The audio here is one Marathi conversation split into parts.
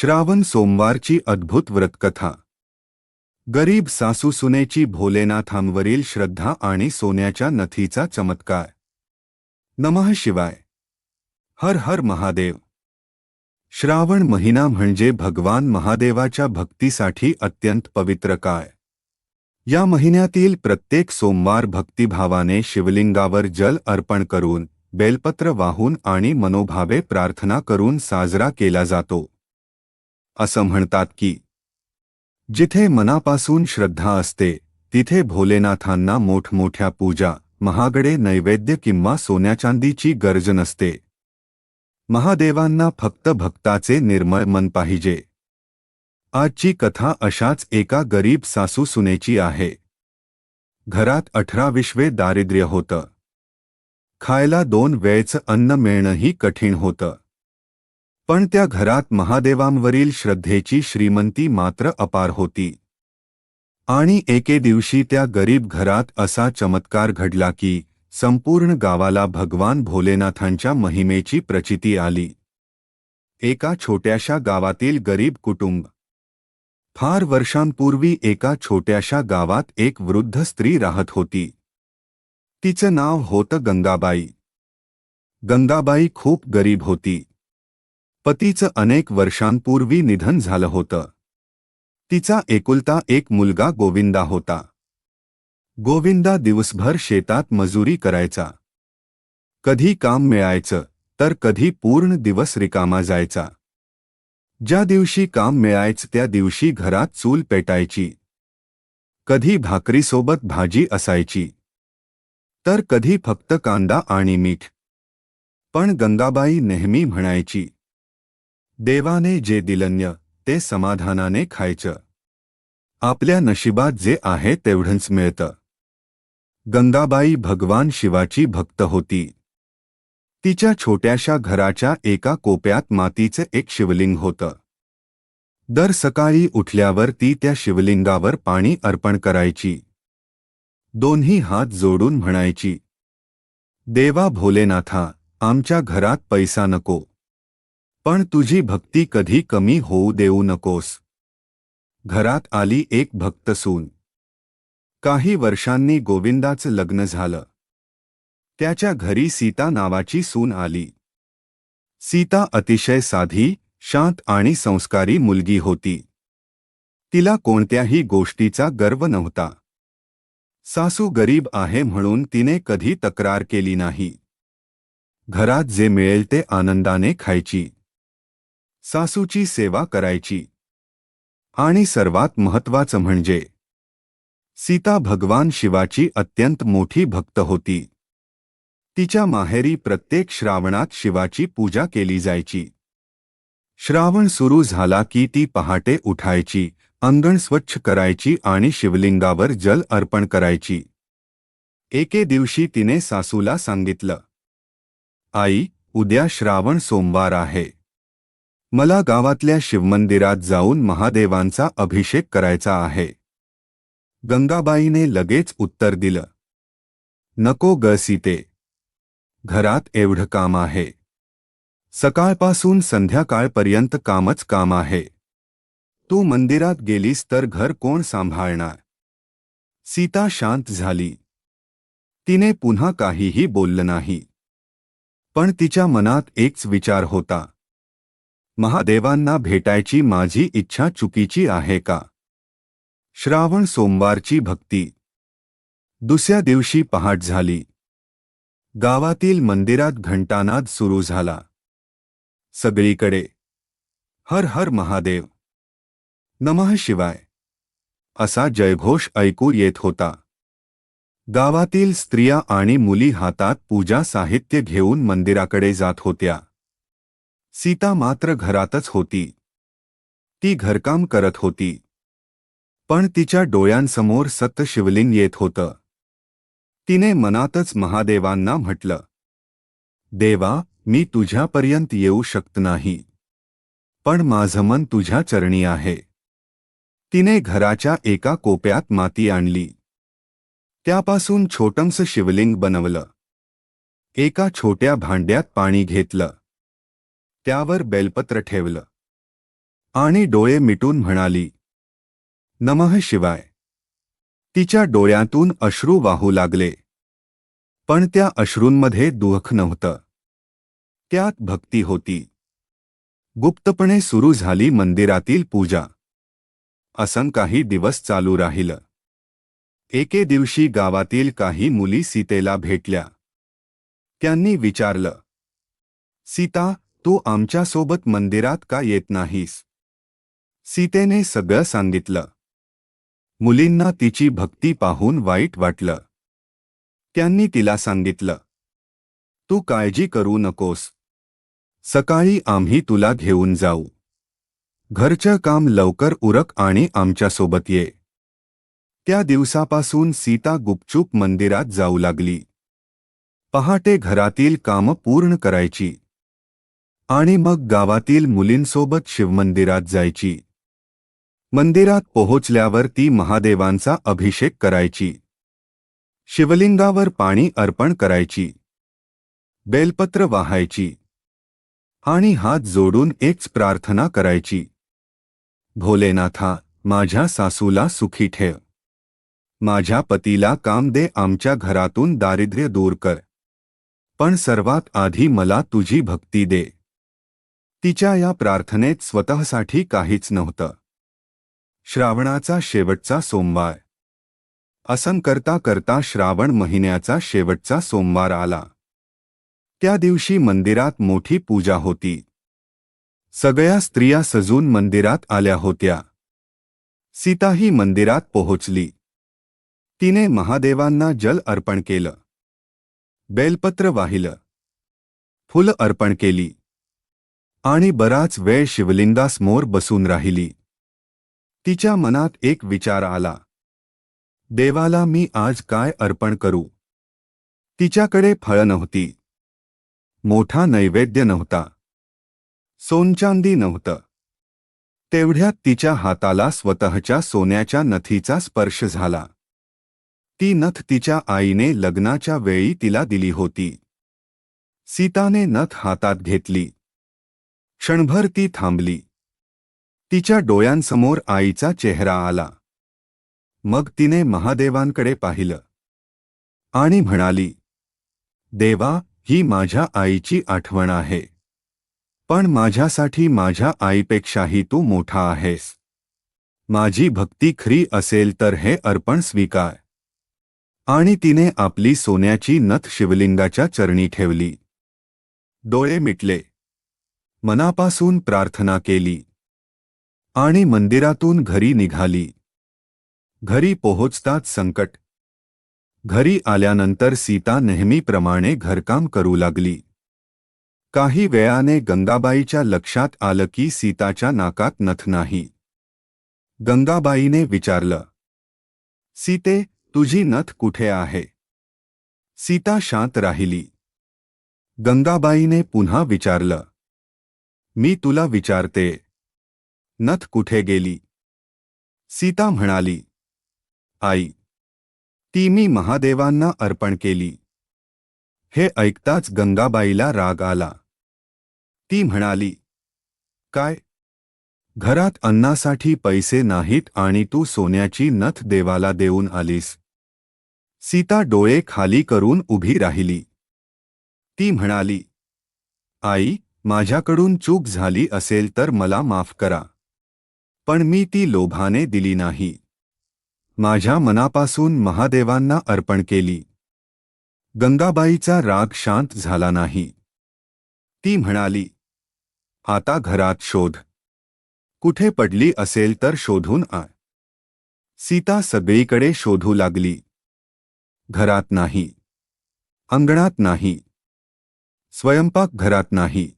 श्रावण सोमवारची अद्भुत व्रतकथा. गरीब सासू सुनेची भोलेनाथांवरील श्रद्धा आणि सोन्याच्या नथीचा चमत्कार. नमः शिवाय. हर हर महादेव. श्रावण महिना म्हणजे भगवान महादेवाच्या भक्तीसाठी अत्यंत पवित्र काळ. या महिन्यातील प्रत्येक सोमवार भक्तिभावाने शिवलिंगावर जल अर्पण करून, बेलपत्र वाहून आणि मनोभावे प्रार्थना करून साजरा केला जातो. असं म्हणतात की जिथे मनापासून श्रद्धा असते तिथे भोलेनाथांना मोठमोठ्या पूजा, महागडे नैवेद्य किंवा सोन्याचांदीची गरज नसते. महादेवांना फक्त भक्ताचे निर्मळ मन पाहिजे. आजची कथा अशाच एका गरीब सासू सुनेची आहे. घरात 18-20 दारिद्र्य होतं. खायला 2 वेळचं अन्न मिळणंही कठीण होतं. पण त्या घरात महादेवांवरील श्रद्धेची श्रीमंती मात्र अपार होती. आणि एके दिवशी त्या गरीब घरात असा चमत्कार घडला की संपूर्ण गावाला भगवान भोलेनाथांच्या महिमेची प्रचिती आली. एका छोट्याशा गावातील गरीब कुटुंब. फार वर्षांपूर्वी एका छोट्याशा गावात एक वृद्ध स्त्री राहत होती. तिचं नाव होतं गंगाबाई. गंगाबाई खूप गरीब होती. पतीचं अनेक वर्षांपूर्वी निधन झालं होतं. तिचा एकुलता एक मुलगा गोविंदा होता. गोविंदा दिवसभर शेतात मजुरी करायचा. कधी काम मिळायचं तर कधी पूर्ण दिवस रिकामा जायचा. ज्या दिवशी काम मिळायचं त्या दिवशी घरात चूल पेटायची. कधी भाकरीसोबत भाजी असायची तर कधी फक्त कांदा आणि मीठ. पण गंगाबाई नेहमी म्हणायची, देवाने जे दिलंय ते समाधानाने खायचं. आपल्या नशिबात जे आहे तेवढंच मिळतं. गंगाबाई भगवान शिवाची भक्त होती. तिच्या छोट्याशा घराच्या एका कोपऱ्यात मातीचे एक शिवलिंग होतं. दर सकाळी उठल्यावर ती त्या शिवलिंगावर पाणी अर्पण करायची. दोन्ही हात जोडून म्हणायची, देवा भोलेनाथा, आमच्या घरात पैसा नको, पण तुझी भक्ती कधी कमी होऊ देऊ नकोस. घरात आली एक भक्त सून. काही वर्षांनी गोविंदाचं लग्न झालं. त्याच्या घरी सीता नावाची सून आली. सीता अतिशय साधी, शांत आणि संस्कारी मुलगी होती. तिला कोणत्याही गोष्टीचा गर्व नव्हता. सासू गरीब आहे म्हणून तिने कधी तक्रार केली नाही. घरात जे मिळेल ते आनंदाने खायची. सासूची सेवा करायची. आणि सर्वात महत्त्वाचं म्हणजे सीता भगवान शिवाची अत्यंत मोठी भक्त होती. तिच्या माहेरी प्रत्येक श्रावणात शिवाची पूजा केली जायची. श्रावण सुरू झाला की ती पहाटे उठायची, अंगण स्वच्छ करायची आणि शिवलिंगावर जल अर्पण करायची. एके दिवशी तिने सासूला सांगितलं, आई, उद्या श्रावण सोमवार आहे. मला गावातल्या शिवमंदिरात जाऊन महादेवांचा अभिषेक करायचा आहे. गंगाबाईने लगेच उत्तर दिलं, नको ग सीते. घरात एवढं काम आहे. सकाळपासून संध्याकाळपर्यंत कामच काम आहे. तू मंदिरात गेलीस तर घर कोण सांभाळणार? सीता शांत झाली. तिने पुन्हा काहीही बोललं नाही. पण तिच्या मनात एकच विचार होता, महादेवांना भेटायची माझी इच्छा चुकीची आहे का? श्रावण सोमवारची भक्ती. दुसऱ्या दिवशी पहाट झाली. गावातील मंदिरात घंटानाद सुरू झाला. सगळीकडे हर हर महादेव, नमः शिवाय असा जयघोष ऐकू येत होता. गावातील स्त्रिया आणि मुली हातात पूजा साहित्य घेऊन मंदिराकडे जात होत्या. सीता मात्र घरातच होती. ती घरकाम करत होती. पण तिच्या डोळ्यांसमोर सत शिवलिंग येत होतं. तिने मनातच महादेवांना म्हटलं, देवा, मी तुझ्यापर्यंत येऊ शकत नाही, पण माझं मन तुझ्या चरणी आहे. तिने घराच्या एका कोपऱ्यात माती आणली. त्यापासून छोटंसं शिवलिंग बनवलं. एका छोट्या भांड्यात पाणी घेतलं. त्यावर बेलपत्र ठेवलं. आणि डोळे मिटून म्हणाली, नमः शिवाय. तिच्या डोळ्यातून अश्रू वाहू लागले. पण त्या अश्रूंमध्ये दुःख नव्हतं. त्यात भक्ती होती. गुप्तपणे सुरू झाली मंदिरातील पूजा. असं काही दिवस चालू राहिलं. एके दिवशी गावातील काही मुली सीतेला भेटल्या. त्यांनी विचारलं, सीता, तू आमच्यासोबत मंदिरात का येत नाहीस? सीतेने सगळं सांगितलं. मुलींना तिची भक्ती पाहून वाईट वाटलं. त्यांनी तिला सांगितलं, तू काळजी करू नकोस. सकाळी आम्ही तुला घेऊन जाऊ. घरचं काम लवकर उरक आणि आमच्यासोबत ये. त्या दिवसापासून सीता गुपचूप मंदिरात जाऊ लागली. पहाटे घरातील कामं पूर्ण करायची आणि मग गावातील मुलींसोबत शिवमंदिरात जायची. मंदिरात पोहोचल्यावर ती महादेवांचा अभिषेक करायची. शिवलिंगावर पाणी अर्पण करायची. बेलपत्र वाहायची आणि हात जोडून एकच प्रार्थना करायची, भोलेनाथा, माझ्या सासूला सुखी ठेव. माझ्या पतीला काम दे. आमच्या घरातून दारिद्र्य दूर कर. पण सर्वात आधी मला तुझी भक्ती दे. तिच्या या प्रार्थनेत स्वतःसाठी काहीच नव्हतं. श्रावणाचा शेवटचा सोमवार. असं करता करता श्रावण महिन्याचा शेवटचा सोमवार आला. त्या दिवशी मंदिरात मोठी पूजा होती. सगळ्या स्त्रिया सजून मंदिरात आल्या होत्या. सीताही मंदिरात पोहोचली. तिने महादेवांना जल अर्पण केलं. बेलपत्र वाहिलं. फुलं अर्पण केली आणि बराच वेळ शिवलिंगासमोर बसून राहिली. तिच्या मनात एक विचार आला, देवाला मी आज काय अर्पण करू? तिच्याकडे फळं नव्हती. मोठा नैवेद्य नव्हता. सोनचांदी नव्हतं. तेवढ्यात तिच्या हाताला स्वतःच्या सोन्याच्या नथीचा स्पर्श झाला. ती नथ तिच्या आईने लग्नाच्या वेळी तिला दिली होती. सीताने नथ हातात घेतली. क्षणभर ती थांबली. तिच्या डोळ्यांसमोर आईचा चेहरा आला. मग तिने महादेवांकडे पाहिलं आणि म्हणाली, देवा, ही माझ्या आईची आठवण आहे. पण माझ्यासाठी माझ्या आईपेक्षाही तू मोठा आहेस. माझी भक्ती खरी असेल तर हे अर्पण स्वीकार. आणि तिने आपली सोन्याची नथ शिवलिंगाच्या चरणी ठेवली. डोळे मिटले. मनापासून प्रार्थना केली आणि मंदिरातून घरी निघाली. घरी पोहोचताच संकट. घरी आल्यानंतर सीता नेहमीप्रमाणे घरकाम करू लागली. काही वेळाने गंगाबाईच्या लक्षात आलं की सीताच्या नाकात नथ नाही. गंगाबाईने विचारलं, सीते, तुझी नथ कुठे आहे? सीता शांत राहिली. गंगाबाईने पुन्हा विचारलं, मी तुला विचारते, नथ कुठे गेली? सीता म्हणाली, आई, ती मी महादेवांना अर्पण केली. हे ऐकताच गंगाबाईला राग आला. ती म्हणाली, काय? घरात अन्नासाठी पैसे नाहीत आणि तू सोन्याची नथ देवाला देऊन आलीस? सीता डोळे खाली करून उभी राहिली. ती म्हणाली, आई, माझ्याकडून चूक झाली असेल तर मला माफ करा. पण मी ती लोभाने दिली नाही. माझ्या मनापासून महादेवांना अर्पण केली. गंगाबाईचा राग शांत झाला नाही. ती म्हणाली, आता घरात शोध. कुठे पडली असेल तर शोधून आण. सीता सगळीकडे शोधू लागली. घरात नाही. अंगणात नाही. स्वयंपाक घरात नाही.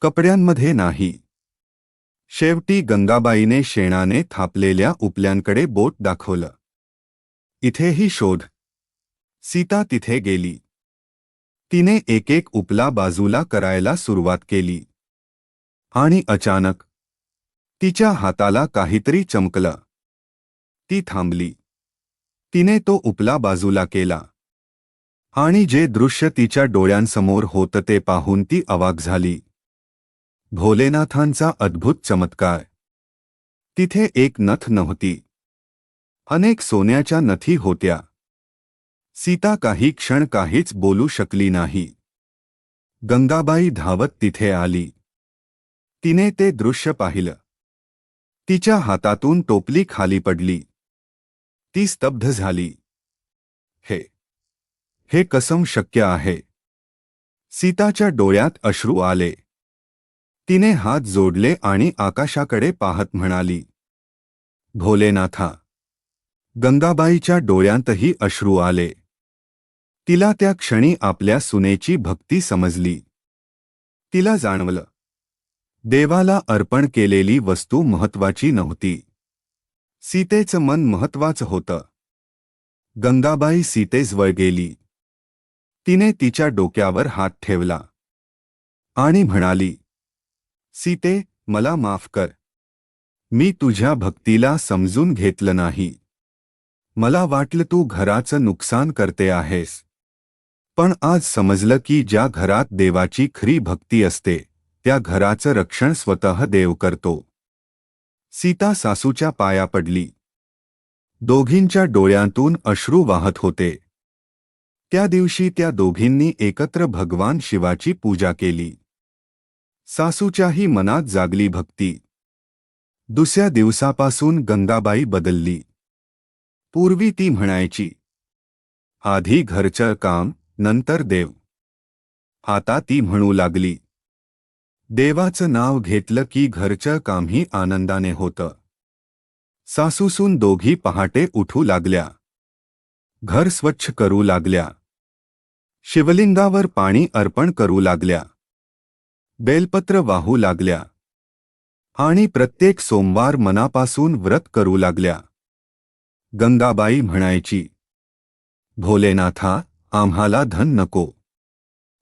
कपड्यांमध्ये नाही. शेवटी गंगाबाईने शेणाने थापलेल्या उपल्यांकडे बोट दाखवलं. इथेही शोध. सीता तिथे गेली. तिने एक एक उपला बाजूला करायला सुरुवात केली. आणि अचानक तिच्या हाताला काहीतरी चमकलं. ती थांबली. तिने तो उपला बाजूला केला. आणि जे दृश्य तिच्या डोळ्यांसमोर होतं ते पाहून ती अवाक झाली. भोलेनाथांचा अद्भुत चमत्कार. तिथे एक नथ नव्हती, अनेक सोन्याच्या नथी होत्या. सीता काही क्षण काहीच बोलू शकली नाही. गंगाबाई धावत तिथे आली. तिने ते दृश्य पाहिलं. तिच्या हातातून टोपली खाली पडली. ती स्तब्ध झाली. हे हे कसं शक्य आहे? सीताच्या डोळ्यात अश्रू आले. तिने हात जोडले आणि आकाशाकडे पाहत म्हणाली, भोलेनाथा. गंगाबाईच्या डोळ्यांतही अश्रू आले. तिला त्या क्षणी आपल्या सुनेची भक्ती समजली. तिला जाणवलं, देवाला अर्पण केलेली वस्तू महत्वाची नव्हती. सीतेचं मन महत्वाचं होतं. गंगाबाई सीतेजवळ गेली. तिने तिच्या डोक्यावर हात ठेवला आणि म्हणाली, सीते, मला माफ कर. मी तुझ्या भक्तीला समजून घेतलं नाही. मला वाटलं तू घराचं नुकसान करते आहेस. पण आज समजलं की ज्या घरात देवाची खरी भक्ती असते त्या घराचं रक्षण स्वतः देव करतो. सीता सासूच्या पाया पडली. दोघींच्या डोळ्यांतून अश्रू वाहत होते. त्या दिवशी त्या दोघींनी एकत्र भगवान शिवाची पूजा केली. सासूच्याही मनात जागली भक्ती. दुसऱ्या दिवसापासून गंगाबाई बदलली. पूर्वी ती म्हणायची, आधी घरचं काम, नंतर देव. आता ती म्हणू लागली, देवाचं नाव घेतलं की घरचं कामही आनंदाने होतं. सासूसून दोघी पहाटे उठू लागल्या. घर स्वच्छ करू लागल्या. शिवलिंगावर पाणी अर्पण करू लागल्या. बेलपत्र वाहू लागल्या. आणि प्रत्येक सोमवार मनापासून व्रत करू लागल्या. गंगाबाई म्हणायची, भोलेनाथा, आम्हाला धन नको.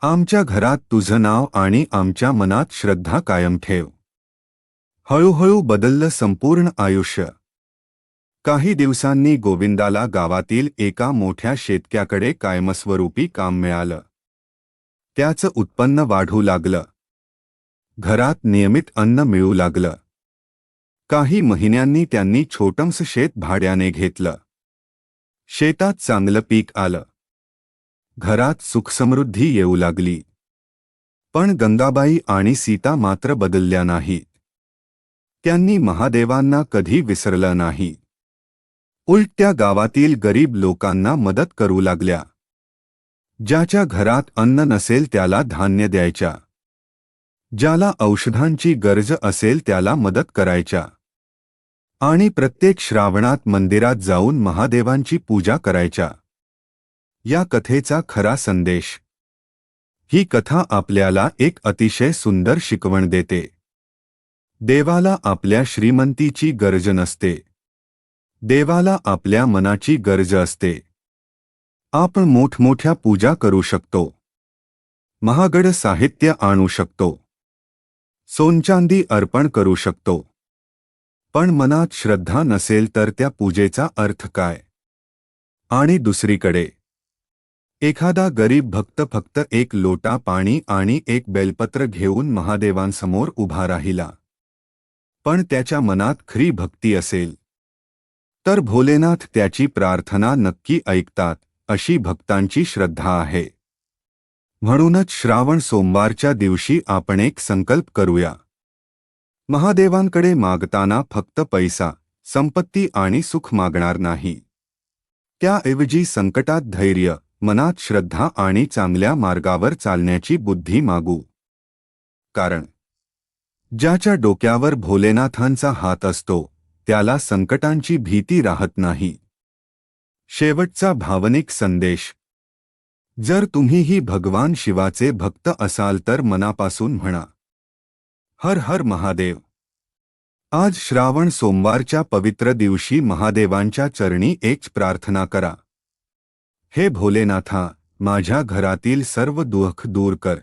आमच्या घरात तुझं नाव आणि आमच्या मनात श्रद्धा कायम ठेव. हळूहळू बदललं संपूर्ण आयुष्य. काही दिवसांनी गोविंदाला गावातील एका मोठ्या शेतकऱ्याकडे कायमस्वरूपी काम मिळालं. त्याचं उत्पन्न वाढू लागलं. घरात नियमित अन्न मिळू लागलं. काही महिन्यांनी त्यांनी छोटंसं शेत भाड्याने घेतलं. शेतात चांगलं पीक आलं. घरात सुखसमृद्धी येऊ लागली. पण गंगाबाई आणि सीता मात्र बदलल्या नाहीत. त्यांनी महादेवांना कधी विसरलं नाही. उलट त्या गावातील गरीब लोकांना मदत करू लागल्या. ज्याच्या घरात अन्न नसेल त्याला धान्य द्यायच्या. ज्याला औषधांची गरज असेल त्याला मदत करायच्या. आणि प्रत्येक श्रावणात मंदिरात जाऊन महादेवांची पूजा करायच्या. या कथेचा खरा संदेश. ही कथा आपल्याला एक अतिशय सुंदर शिकवण देते. देवाला आपल्या श्रीमंतीची गरज नसते. देवाला आपल्या मनाची गरज असते. आपण मोठमोठ्या पूजा करू शकतो. महागड साहित्य आणू शकतो. सोनचांदी अर्पण करू शकतो. पण मनात श्रद्धा नसेल तर त्या पूजेचा अर्थ काय? आणि दुसरीकडे एखादा गरीब भक्त फक्त एक लोटा पाणी आणि एक बेलपत्र घेऊन महादेवांसमोर उभा राहिला. पण त्याच्या मनात खरी भक्ती असेल तर भोलेनाथ त्याची प्रार्थना नक्की ऐकतात, अशी भक्तांची श्रद्धा आहे. म्हणूनच श्रावण सोमवारच्या दिवशी आपण एक संकल्प करूया. महादेवांकडे मागताना फक्त पैसा, संपत्ती आणि सुख मागणार नाही. त्याऐवजी संकटात धैर्य, मनात श्रद्धा आणि चांगल्या मार्गावर चालण्याची बुद्धी मागू. कारण ज्याच्या डोक्यावर भोलेनाथांचा हात असतो त्याला संकटांची भीती राहत नाही. शेवटचा भावनिक संदेश. जर तुम्हीही भगवान शिवाचे भक्त असाल तर मनापासून म्हणा, हर हर महादेव. आज श्रावण सोमवारच्या पवित्र दिवशी महादेवांच्या चरणी एक प्रार्थना करा. हे भोलेनाथा, माझ्या घरातील सर्व दुःख दूर कर.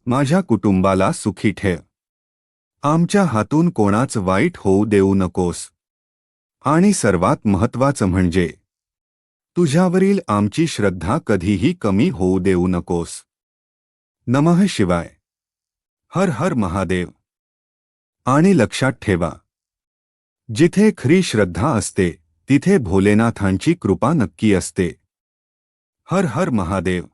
माझ्या कुटुंबाला सुखी ठेव. आमच्या हातून कोणाच वाईट होऊ देऊ नकोस. आणि सर्वात महत्त्वाचं म्हणजे तुझ्यावरील आमची श्रद्धा कधीही कमी होऊ देऊ नकोस. नमः शिवाय. हर हर महादेव. आणि लक्षात ठेवा, जिथे खरी श्रद्धा असते तिथे भोलेनाथांची कृपा नक्की असते. हर हर महादेव.